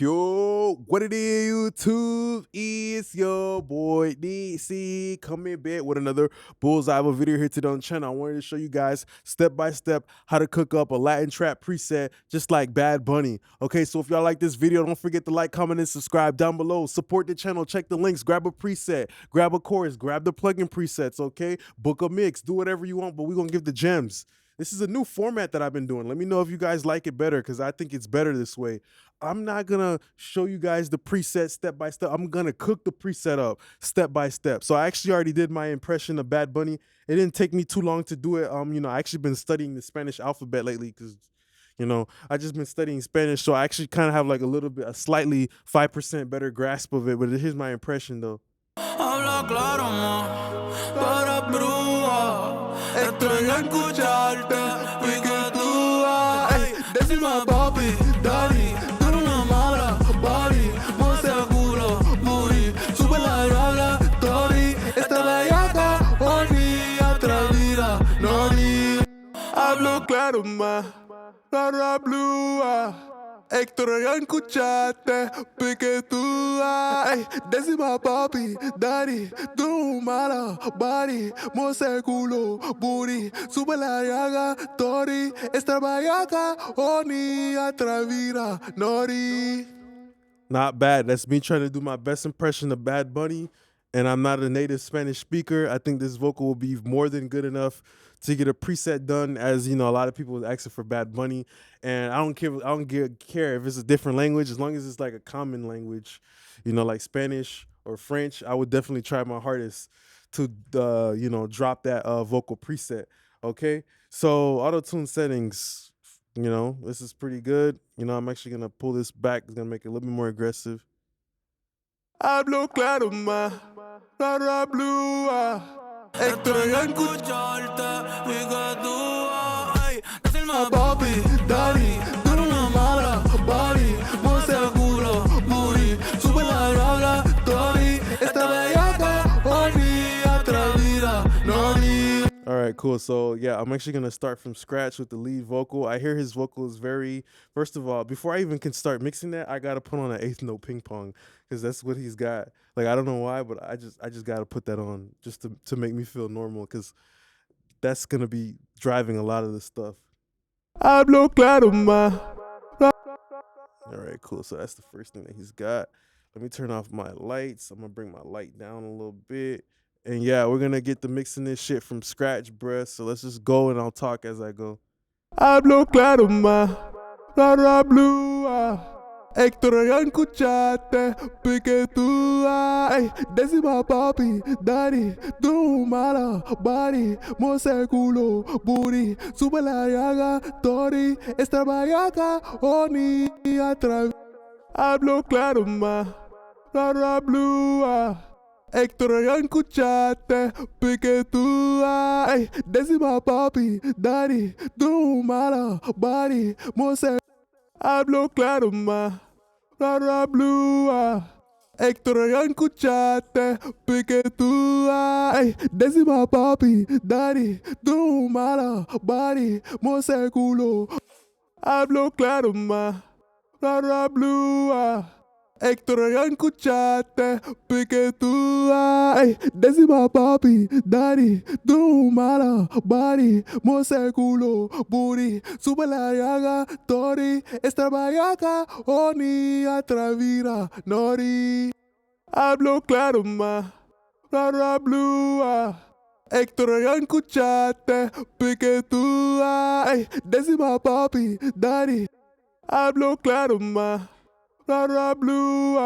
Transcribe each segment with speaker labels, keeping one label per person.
Speaker 1: Yo, what it is, YouTube? It's your boy DC coming back with another bullseye of a video here today on the channel. I wanted to show you guys step by step how to cook up a Latin trap preset just like Bad Bunny. Okay, so if y'all like this video, don't forget to like, comment, and subscribe down below. Support the channel, check the links, grab a preset, grab a chorus, grab the plugin presets, okay? Book a mix, do whatever you want, but we're gonna give the gems. This is a new format that I've been doing. Let me know if you guys like it better because I think it's better this way. I'm not gonna show you guys the preset step by step. I'm gonna cook the preset up step by step. So I actually already did my impression of Bad Bunny. It didn't take me too long to do it. I actually been studying the Spanish alphabet lately because I just been studying Spanish. So I actually kind of have like a slightly 5% better grasp of it. But here's my impression though.
Speaker 2: Habla claro, ma, para brúa. Extraño escucharte y que tú ay, decime papi, daddy, tú eres una mala, body, mueve el culo, booty, sube la rabla, tori, esta bellaca, honey, atrevida, noni. Hablo claro, ma, para brúa. Extraño escucharte, pique tú, ay, decima papi, daddy, tú mala, body, mueve culo, booty, sube la llaga, tori, esta bellaca, honey, atrevida, nori. Not bad. That's me trying to do my best impression of Bad Bunny, and I'm not a native Spanish speaker. I think this vocal will be more than good enough to get a preset done, as a lot of people asking for Bad Bunny, and I don't care if it's a different language, as long as it's like a common language, like Spanish or French. I would definitely try my hardest to drop that vocal preset. Okay, so auto tune settings, this is pretty good. I'm actually gonna pull this back. It's gonna make it a little bit more aggressive. Hablo claro, ma, para blue. Extraño escucharte y que tú ay, decirme papi, daddy, tú eres una mala, body, mueve el culo, booty, sube la rabla, tori, esta bellaca, honey, atrevida, noni. All right, cool. So yeah, I'm actually gonna start from scratch with the lead vocal. I hear his vocal is very. First of all, before I even can start mixing that, I gotta put on an eighth note ping pong because that's what he's got. Like I don't know why, but I just gotta put that on just to make me feel normal because that's gonna be driving a lot of the stuff. Hablo claro, ma. All right, cool. So that's the first thing that he's got. Let me turn off my lights. I'm gonna bring my light down a little bit. And yeah, we're gonna get the mixing this shit from scratch, bruh. So let's just go and I'll talk as I go. Hablo claro, ma, para blue. Extraño escucharte, pique tú, ay, decima papi, daddy, tú mala, body, mueve el culo, booty, sube la llaga, tori, esta bellaca, honey, atrevida. Hablo claro, ma, para blue. Extraño escucharte, pique tú, ay, decima papi, daddy, tú mala, body, mueve. Hablo claro, ma, para blue. Extraño escucharte, pique tú, ay, decima papi, daddy, tú mala, body, mueve el culo. Hablo claro, ma, para blue. Extraño escucharte, pique tú, ay, decima papi, daddy, tú mala, body, mueve el culo, booty, sube la llaga, tori, esta bellaca, honey, atrevida, nori. Hablo claro, ma, para blue. Extraño escucharte, pique tú, ay, decima papi, daddy. Hablo claro, ma, para blue.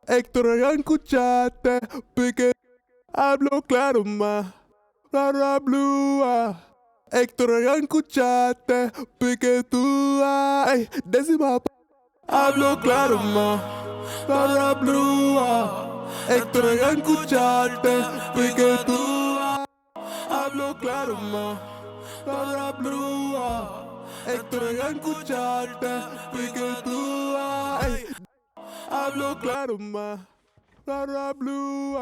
Speaker 2: Extraño escucharte, pique. Hablo claro, ma, para blue. Extraño escucharte, pique tú, ay, decima papi. Hablo claro, ma, para blue. Extraño escucharte, pique tú. Hablo claro, ma, para blue. Extraño escucharte, pique tú, ay. Hablo claro, ma, para blue.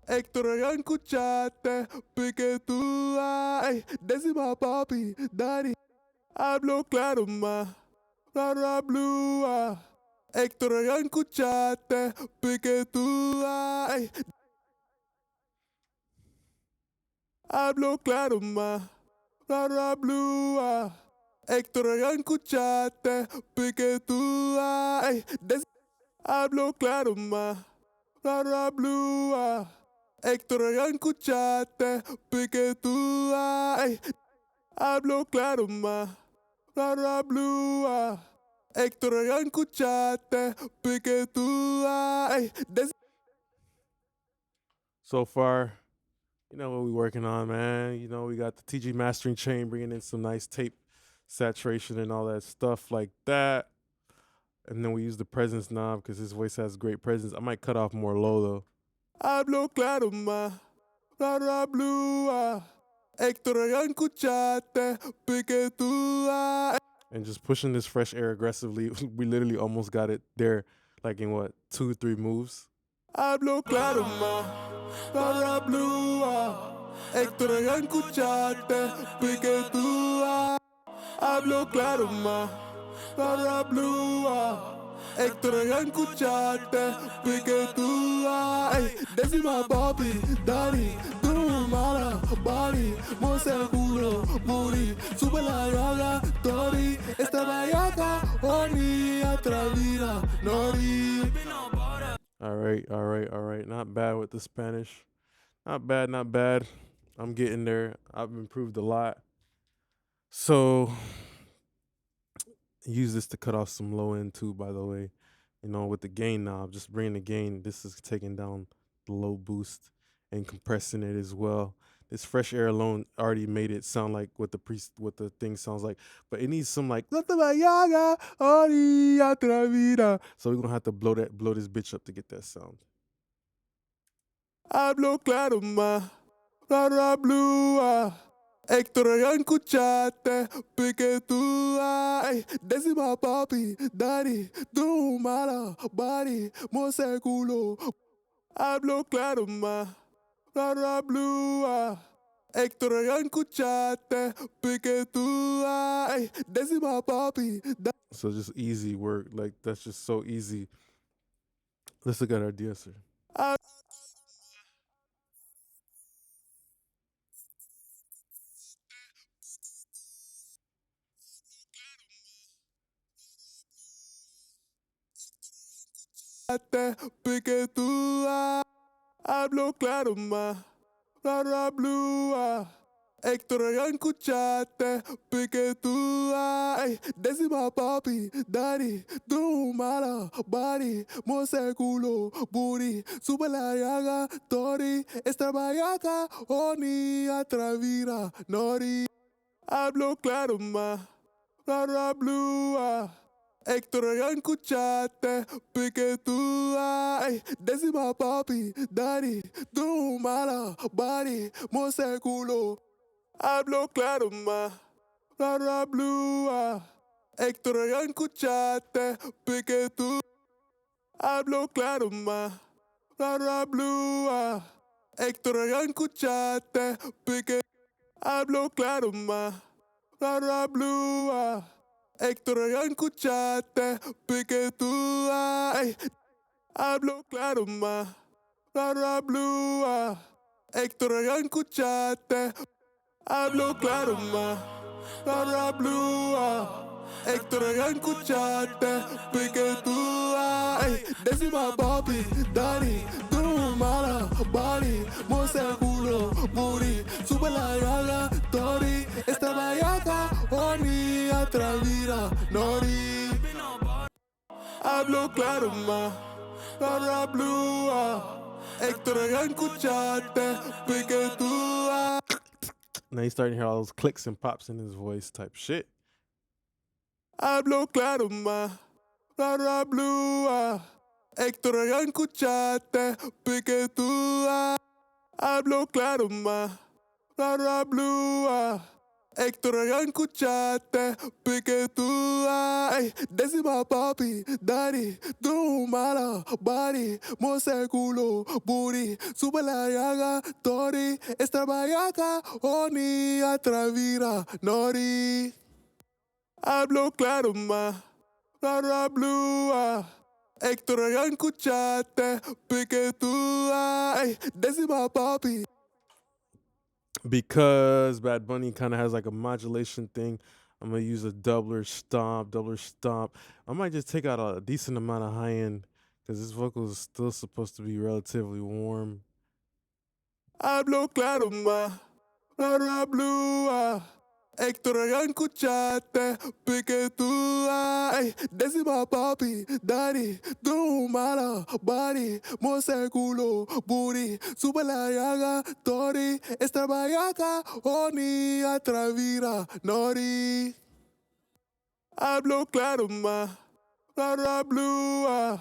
Speaker 2: Extraño escucharte, pique tú, ay, decima papi, daddy. Hablo claro, ma, para blue.
Speaker 1: Héctor, ya escuchaste, pique tú, ay. Hablo claro más, rara blue, Héctor, ya escuchaste, pique tú, ay. Hablo claro más, rara blue, Héctor, ya escuchaste, pique tú, ay. Hablo claro más, rara blue, Héctor, ya escuchaste, pique tú, ay. So far, you know what we working on, man. You know, we got the TG mastering chain bringing in some nice tape saturation and all that stuff like that. And then we use the presence knob because his voice has great presence. I might cut off more low though. Hablo claro más, rara blue, Héctor, ya escuchaste, pique tú, and just pushing this fresh air aggressively. We literally almost got it there, like in what, 2-3 moves. Hablo claro más, rara blue, Héctor, ya escuchaste, pique tú, hablo claro más, rara blue, Héctor, ya escuchaste, pique tú, ay. Décima papi, Dani, tú no mala, body, muy seguro, booty, sube la llaga, Tori, esta vallaca, Oni, atrevida, Nori. All right. Not bad with the Spanish. Not bad. I'm getting there. I've improved a lot. So use this to cut off some low end too, by the way. You know, with the gain knob, just bringing the gain. This is taking down the low boost and compressing it as well. This fresh air alone already made it sound like what the thing sounds like, but it needs some like. So we're gonna have to blow this bitch up to get that sound. Hablo claro más, rara blue, Héctor, ya escuchaste, pique tú, ay. Décima papi, Dani, tú no mala, body, muy seguro. Hablo claro más, rara blue, Héctor, ya escuchaste, pique tú, ay. Décima papi, so just easy work, like that's just so easy. Let's look at our DSer. Pique tú, hablo claro más, rara blue, Héctor, ya escuchaste, pique tú, ay. Décima papi, Dani, tú no mala, body, muy seguro, booty, sube la llaga, Tori, esta vallaca, Oni, atrevida, Nori. Hablo claro más, rara blue, Héctor, ya escuchaste, pique tú, ay. Décima papi, Dani, tú no mala, body, muy seguro. Hablo claro más, rara blue, Héctor, ya escuchaste, pique tú. Hablo claro más, rara blue, Héctor, ya escuchaste, pique. Hablo claro más, rara blue, Héctor, ya escuchaste, pique tú, ay. Hablo claro más, rara blue, Héctor, ya escuchaste. Hablo claro más, rara blue, Héctor, ya escuchaste, pique tú, ay. Décima papi, Dani, tú no mala, body, muy seguro, booty, sube la llaga, Tori, esta vallaca, Oni, atrevida, Nori. Hablo claro más, rara blue, Héctor, ya escuchaste, pique tú, ay. Now he's starting to hear all those clicks and pops in his voice type shit. Hablo claro más, rara blue, Héctor, ya escuchaste, pique tú, hablo claro más, rara blue, Héctor, ya escuchaste, pique tú, ay. Décima papi, Dani, tú no mala, body, muy seguro, booty, sube la llaga, Tori, esta vallaca, Oni, atrevida, Nori. Hablo claro más, rara blue,
Speaker 2: Héctor, ya escuchaste, pique tú, ay, décima papi.
Speaker 1: Because Bad Bunny kind of has like a modulation thing, I'm gonna use a doubler stomp. I might just take out a decent amount of high end because this vocal is still supposed to be relatively warm.
Speaker 2: Hablo claro más, rara blue, Héctor, ya escuchaste, pique tú, ay, décima papi, daddy, tú mala, body, mose culo, booty, sube la llaga, tori, esta bayaca, oni, atravira, nori. Hablo claro más, rara blue,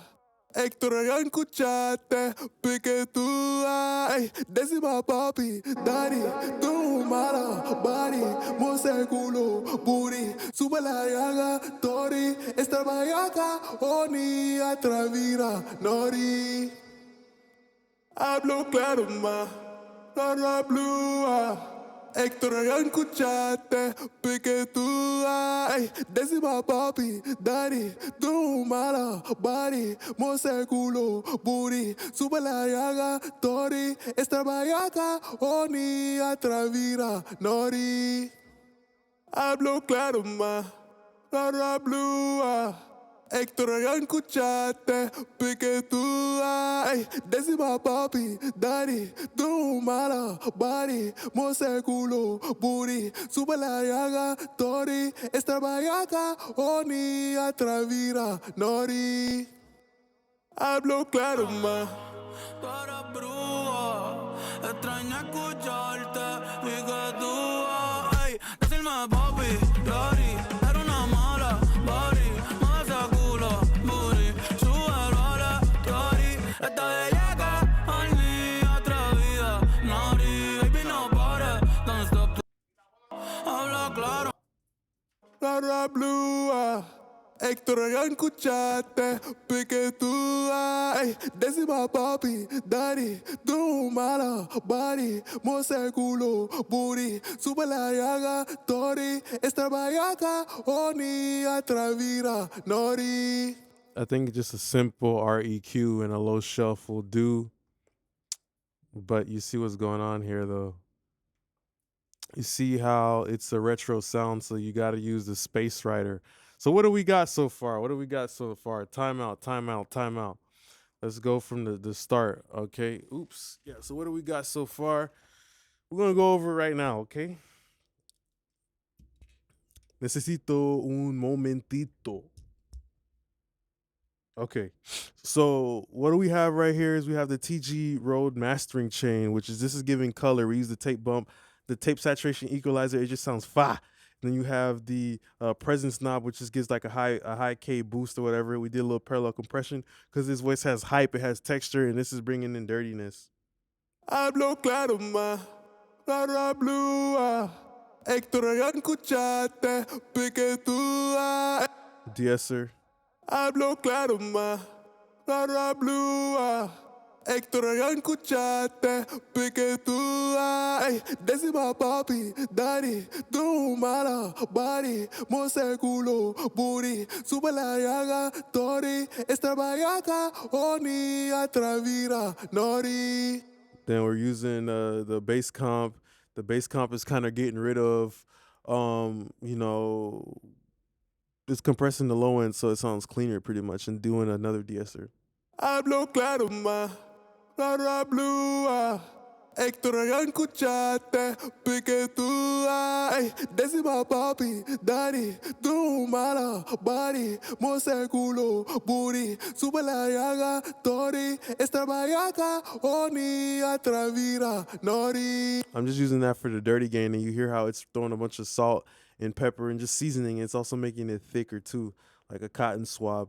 Speaker 2: Héctor, ya escuchaste, pique tú, ay, décima papi, daddy, tú mala, body, mose culo, booty, sube la llaga, tori, esta bayaca, oni, atravira, nori. Hablo claro más, rara blue, Héctor, ya escuchaste, pique tú, ay, décima papi, daddy, tú mala, body, mose culo, booty, sube la llaga, tori, esta bayaca, oni, atravira, nori. Hablo claro más, rara blue, Héctor, ya escuchaste, pique tú, ay, décima papi, daddy, tú mala, body, mose culo, booty, sube la llaga, tori, esta bayaca, oni, atravira, nori. Hablo claro más. Para brúa, extraño escucharte, y que tú, ay, decirme papi, daddy, era una mala, body, más de culo, booty, súbelo a la tori, esta bellaca, al mí, atrevida, nori, baby, no pares, don't stop, habla claro. Rara blue, Héctor, ya escuchaste, pique tú, ay, décima papi, daddy, tú mala, body, mose culo, booty, sube la llaga, tori, esta bayaca, oni, atravira, nori.
Speaker 1: I think just a simple REQ and a low shelf will do. But you see what's going on here though. You see how it's a retro sound, so you got to use the space writer. So what do we got so far? Timeout. Let's go from the start, okay? Oops. Yeah, so what do we got so far? We're going to go over it right now, okay? Necesito un momentito. Okay, so what do we have right here is we have the TG Road mastering chain, which is this is giving color. We use the tape bump, the tape saturation equalizer. It just sounds fa. Then you have the presence knob, which just gives like a high K boost or whatever. We did a little parallel compression because this voice has hype, it has texture, and this is bringing in dirtiness.
Speaker 2: Hablo claro más, rara blue, Héctor, ya escuchaste, pique tú, ay.
Speaker 1: De-esser.
Speaker 2: Hablo claro más, rara blue, Héctor, ya escuchaste, pique tú, ay, décima papi, daddy, tú mala, body, mose culo, booty, sube la llaga, tori, esta bayaca, oni, atravira, nori.
Speaker 1: Then we're using the bass comp. The bass comp is kind of getting rid of, you know, it's compressing the low end so it sounds cleaner pretty much, and doing another de-esser.
Speaker 2: Hablo claro más, rara blue, Héctor, ya escuchaste, pique tú, ay, décima papi, daddy, tú mala, body, mose culo, booty, sube la llaga, tori, esta bayaca, oni, atravira, nori.
Speaker 1: I'm just using that for the dirty gain, and you hear how it's throwing a bunch of salt and pepper and just seasoning. It's also making it thicker too, like a cotton swab.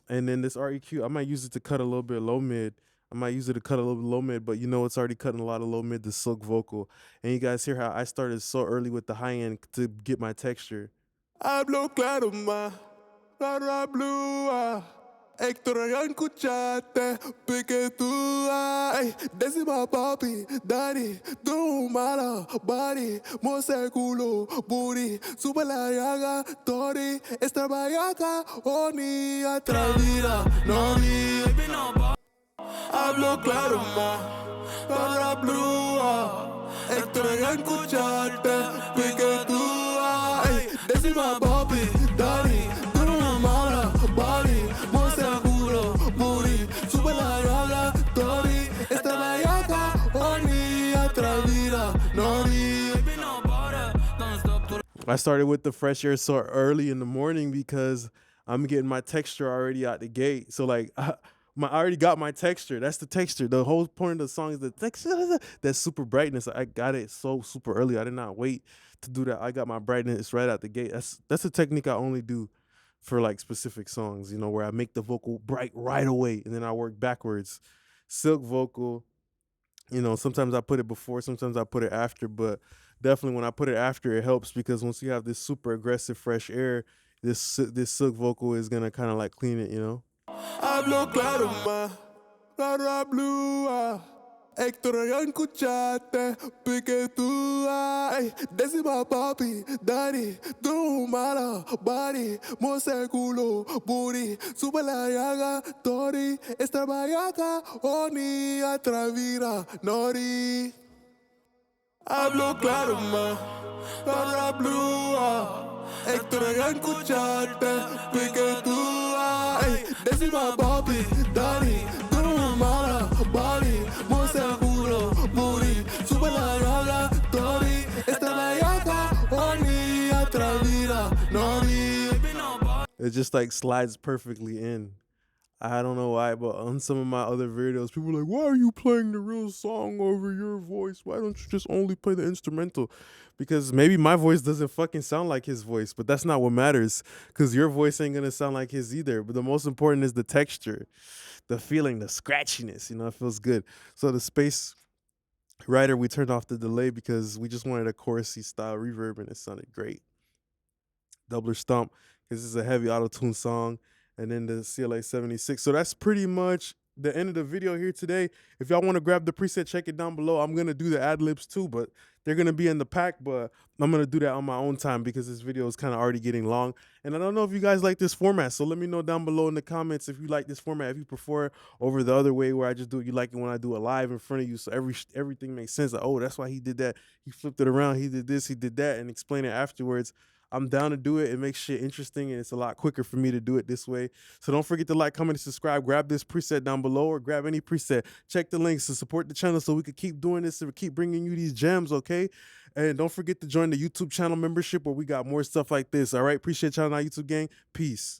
Speaker 1: And then this REQ, I might use it to cut a little bit low mid. I might use it to cut a little bit low mid, but you know it's already cutting a lot of low mid, the silk vocal. And you guys hear how I started so early with the high end to get my texture.
Speaker 2: Hablo claro más, rara blue, Héctor, ya escuchaste, pique tú, ay, décima papi, daddy, tú mala, body, mose culo, booty, sube la llaga, tori, esta bayaca, oni, atravira, nori. Hablo claro más para brúa. Extraño escucharte, pique tú. Ey, decime papi, daddy, tú eres una mala, body. Mueve el culo, booty, sube la llave, tori. Esta bellaca, horny, atrevida, nori.
Speaker 1: I started with the fresh air so early in the morning because I'm getting my texture already out the gate. So like I already got my texture. That's the texture. The whole point of the song is the texture. That super brightness. I got it so super early. I did not wait to do that. I got my brightness right out the gate. That's a technique I only do for like specific songs, you know, where I make the vocal bright right away and then I work backwards. Silk vocal, you know, sometimes I put it before, sometimes I put it after, but definitely when I put it after, it helps because once you have this super aggressive fresh air, this silk vocal is gonna kind of like clean it, you know.
Speaker 2: Hablo claro más, rara blue. Extraño escucharte, pique tú. Ey, decima papi, daddy, tú mala, body. Mueve el culo, booty, sube la llaga, tori. Esta bellaca, horny, atrevida, nori. Hablo claro más, para blue. Extraño escucharte, pique tú. Ey, decima papi, daddy, tú eres una mala, body. Mueve el culo, booty, sube la llave, tori. Esta bellaca, horny, atrevida, nori.
Speaker 1: It just like slides perfectly in. I don't know why, but on some of my other videos, people are like, why are you playing the real song over your voice? Why don't you just only play the instrumental? Because maybe my voice doesn't fucking sound like his voice, but that's not what matters because your voice ain't going to sound like his either. But the most important is the texture, the feeling, the scratchiness, you know, it feels good. So the Space Rider, we turned off the delay because we just wanted a chorusy style reverb and it sounded great. Doubler Stomp, because this is a heavy auto-tune song, and then the CLA 76. So that's pretty much the end of the video here today. If y'all want to grab the preset, check it down below. I'm going to do the ad-libs too, but they're going to be in the pack, but I'm going to do that on my own time because this video is kind of already getting long. And I don't know if you guys like this format, so let me know down below in the comments if you like this format, if you prefer it over the other way where I just do it. You like it when I do it live in front of you, so everything makes sense. Like, oh, that's why he did that. He flipped it around. He did this. He did that, and explain it afterwards. I'm down to do it. It makes shit interesting and it's a lot quicker for me to do it this way. So don't forget to like, comment, and subscribe. Grab this preset down below or grab any preset. Check the links to support the channel so we can keep doing this and keep bringing you these gems, okay? And don't forget to join the YouTube channel membership where we got more stuff like this, all right? Appreciate y'all on our YouTube gang. Peace.